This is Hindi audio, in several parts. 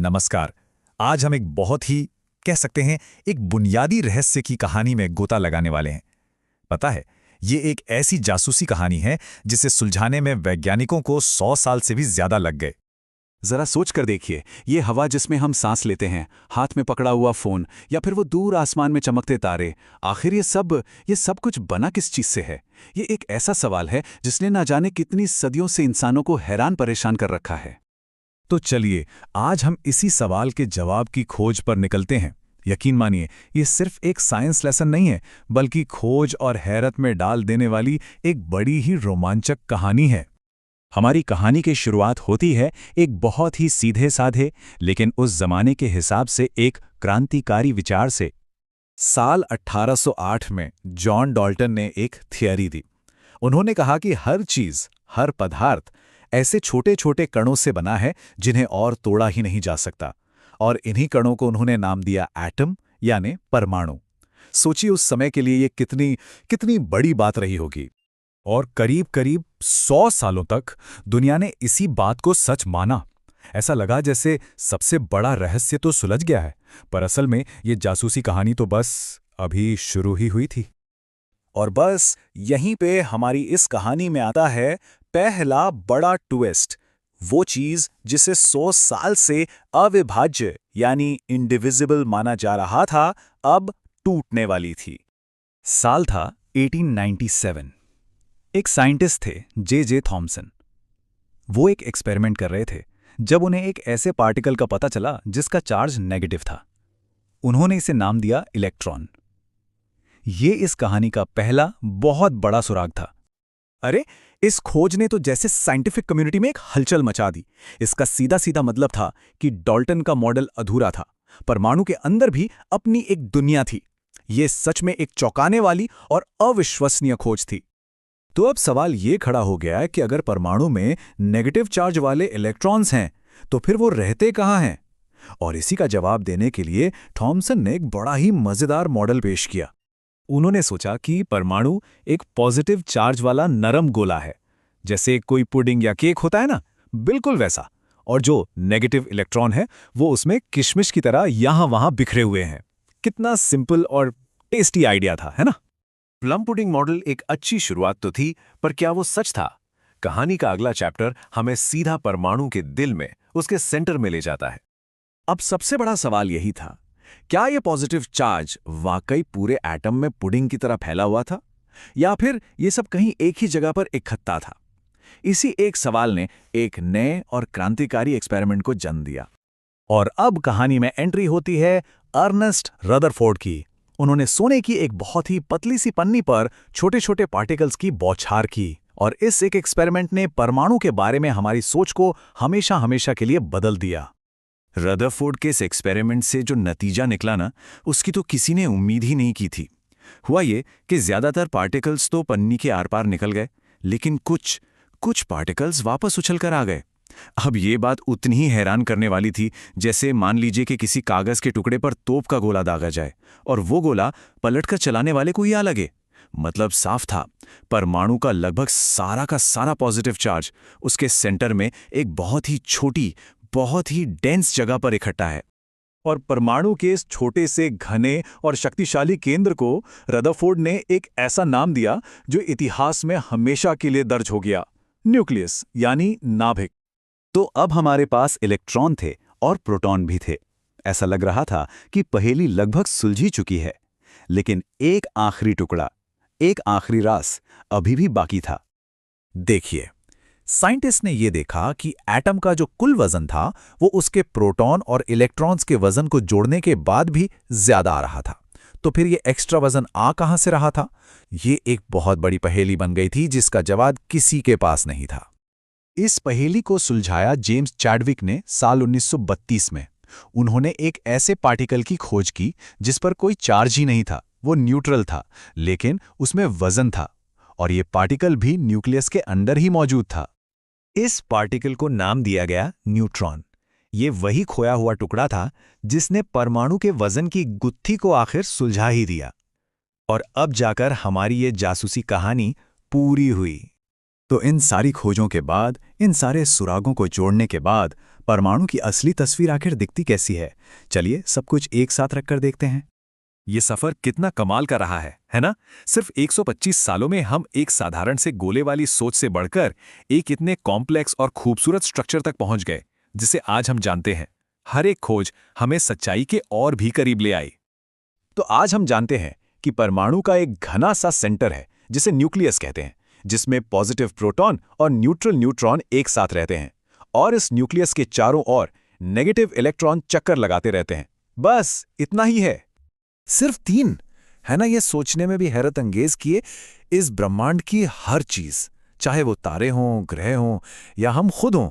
नमस्कार। आज हम एक बहुत ही कह सकते हैं एक बुनियादी रहस्य की कहानी में गोता लगाने वाले हैं। पता है, ये एक ऐसी जासूसी कहानी है जिसे सुलझाने में वैज्ञानिकों को 100 साल से भी ज्यादा लग गए। जरा सोच कर देखिए, ये हवा जिसमें हम सांस लेते हैं, हाथ में पकड़ा हुआ फोन या फिर वो दूर आसमान में चमकते तारे, आखिर ये सब कुछ बना किस चीज से है? ये एक ऐसा सवाल है जिसने ना जाने कितनी सदियों से इंसानों को हैरान परेशान कर रखा है। तो चलिए, आज हम इसी सवाल के जवाब की खोज पर निकलते हैं। यकीन मानिए, ये सिर्फ एक साइंस लेसन नहीं है, बल्कि खोज और हैरत में डाल देने वाली एक बड़ी ही रोमांचक कहानी है। हमारी कहानी की शुरुआत होती है एक बहुत ही सीधे साधे लेकिन उस जमाने के हिसाब से एक क्रांतिकारी विचार से। साल 1808 में जॉन डाल्टन ने एक थियरी दी। उन्होंने कहा कि हर चीज, हर पदार्थ ऐसे छोटे छोटे कणों से बना है जिन्हें और तोड़ा ही नहीं जा सकता, और इन्हीं कणों को उन्होंने नाम दिया एटम, यानी परमाणु। सोचिए उस समय के लिए ये कितनी कितनी बड़ी बात रही होगी। और करीब करीब 100 सालों तक दुनिया ने इसी बात को सच माना। ऐसा लगा जैसे सबसे बड़ा रहस्य तो सुलझ गया है, पर असल में ये जासूसी कहानी तो बस अभी शुरू ही हुई थी। और बस यहीं पे हमारी इस कहानी में आता है पहला बड़ा ट्विस्ट। वो चीज जिसे 100 साल से अविभाज्य यानी इंडिविजिबल माना जा रहा था, अब टूटने वाली थी। साल था 1897। एक साइंटिस्ट थे जे थॉमसन। वो एक एक्सपेरिमेंट कर रहे थे जब उन्हें एक ऐसे पार्टिकल का पता चला जिसका चार्ज नेगेटिव था। उन्होंने इसे नाम दिया इलेक्ट्रॉन। ये इस कहानी का पहला बहुत बड़ा सुराग था। अरे, इस खोज ने तो जैसे साइंटिफिक कम्युनिटी में एक हलचल मचा दी। इसका सीधा सीधा मतलब था कि डाल्टन का मॉडल अधूरा था। परमाणु के अंदर भी अपनी एक दुनिया थी। ये सच में एक चौंकाने वाली और अविश्वसनीय खोज थी। तो अब सवाल ये खड़ा हो गया है कि अगर परमाणु में नेगेटिव चार्ज वाले इलेक्ट्रॉन्स हैं, तो फिर वो रहते कहाँ हैं? और इसी का जवाब देने के लिए थॉमसन ने एक बड़ा ही मजेदार मॉडल पेश किया। उन्होंने सोचा कि परमाणु एक पॉजिटिव चार्ज वाला नरम गोला है, जैसे कोई पुडिंग या केक होता है ना, बिल्कुल वैसा। और जो नेगेटिव इलेक्ट्रॉन है वो उसमें किशमिश की तरह यहां वहां बिखरे हुए हैं। कितना सिंपल और टेस्टी आइडिया था, है ना? प्लम पुडिंग मॉडल एक अच्छी शुरुआत तो थी, पर क्या वो सच था? कहानी का अगला चैप्टर हमें सीधा परमाणु के दिल में, उसके सेंटर में ले जाता है। अब सबसे बड़ा सवाल यही था, क्या यह पॉजिटिव चार्ज वाकई पूरे एटम में पुडिंग की तरह फैला हुआ था, या फिर यह सब कहीं एक ही जगह पर इकट्ठा था? इसी एक सवाल ने एक नए और क्रांतिकारी एक्सपेरिमेंट को जन्म दिया। और अब कहानी में एंट्री होती है अर्नेस्ट रदरफोर्ड की। उन्होंने सोने की एक बहुत ही पतली सी पन्नी पर छोटे छोटे पार्टिकल्स की बौछार की, और इस एक एक्सपेरिमेंट ने परमाणु के बारे में हमारी सोच को हमेशा हमेशा के लिए बदल दिया। रदरफोर्ड के इस एक्सपेरिमेंट से जो नतीजा निकला ना, उसकी तो किसी ने उम्मीद ही नहीं की थी। हुआ ये कि ज्यादातर पार्टिकल्स तो पन्नी के आर पार निकल गए, लेकिन कुछ पार्टिकल्स वापस उछल कर आ गए। अब ये बात उतनी ही हैरान करने वाली थी जैसे मान लीजिए कि किसी कागज के टुकड़े पर तोप का गोला दागा जाए और वो गोला पलटकर चलाने वाले को ही आ लगे। मतलब साफ था, परमाणु का लगभग सारा का सारा पॉजिटिव चार्ज उसके सेंटर में एक बहुत ही छोटी, बहुत ही डेंस जगह पर इकट्ठा है। और परमाणु के इस छोटे से घने और शक्तिशाली केंद्र को रदरफोर्ड ने एक ऐसा नाम दिया जो इतिहास में हमेशा के लिए दर्ज हो गया, न्यूक्लियस, यानी नाभिक। तो अब हमारे पास इलेक्ट्रॉन थे और प्रोटॉन भी थे। ऐसा लग रहा था कि पहेली लगभग सुलझी चुकी है, लेकिन एक आखिरी टुकड़ा, एक आखिरी रास अभी भी बाकी था। देखिए, साइंटिस्ट ने यह देखा कि एटम का जो कुल वजन था वो उसके प्रोटॉन और इलेक्ट्रॉन्स के वजन को जोड़ने के बाद भी ज्यादा आ रहा था। तो फिर ये एक्स्ट्रा वजन आ कहां से रहा था? ये एक बहुत बड़ी पहेली बन गई थी जिसका जवाब किसी के पास नहीं था। इस पहेली को सुलझाया जेम्स चैडविक ने साल 1932 में। उन्होंने एक ऐसे पार्टिकल की खोज की जिस पर कोई चार्ज ही नहीं था, वो न्यूट्रल था, लेकिन उसमें वजन था, और ये पार्टिकल भी न्यूक्लियस के अंदर ही मौजूद था। इस पार्टिकल को नाम दिया गया न्यूट्रॉन। ये वही खोया हुआ टुकड़ा था जिसने परमाणु के वजन की गुत्थी को आखिर सुलझा ही दिया। और अब जाकर हमारी ये जासूसी कहानी पूरी हुई। तो इन सारी खोजों के बाद, इन सारे सुरागों को जोड़ने के बाद परमाणु की असली तस्वीर आखिर दिखती कैसी है? चलिए सब कुछ एक साथ रखकर देखते हैं। ये सफर कितना कमाल का रहा है ना? सिर्फ 125 सालों में हम एक साधारण से गोले वाली सोच से बढ़कर एक इतने कॉम्प्लेक्स और खूबसूरत स्ट्रक्चर तक पहुंच गए, जिसे आज हम जानते हैं। हर एक खोज हमें सच्चाई के और भी करीब ले आई। तो आज हम जानते हैं कि परमाणु का एक घना सा सेंटर है, जिसे न्यूक्लियस कहते हैं, जिसमें पॉजिटिव प्रोटॉन और न्यूट्रल न्यूट्रॉन एक साथ रहते हैं, और इस न्यूक्लियस के चारों ओर नेगेटिव इलेक्ट्रॉन चक्कर लगाते रहते हैं। बस इतना ही है। सिर्फ 3 है ना? ये सोचने में भी हैरत अंगेज किए इस ब्रह्मांड की हर चीज, चाहे वो तारे हों, ग्रह हों या हम खुद हों,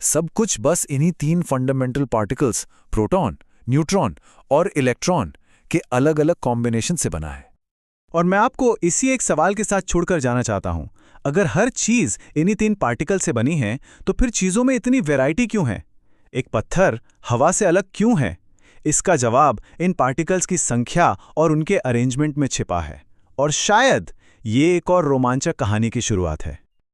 सब कुछ बस इन्हीं 3 फंडामेंटल पार्टिकल्स प्रोटॉन, न्यूट्रॉन और इलेक्ट्रॉन के अलग अलग कॉम्बिनेशन से बना है। और मैं आपको इसी एक सवाल के साथ छोड़कर जाना चाहता हूं, अगर हर चीज इन्हीं 3 पार्टिकल से बनी है तो फिर चीजों में इतनी वैरायटी क्यों है? एक पत्थर हवा से अलग क्यों है? इसका जवाब इन पार्टिकल्स की संख्या और उनके अरेंजमेंट में छिपा है। और शायद ये एक और रोमांचक कहानी की शुरुआत है।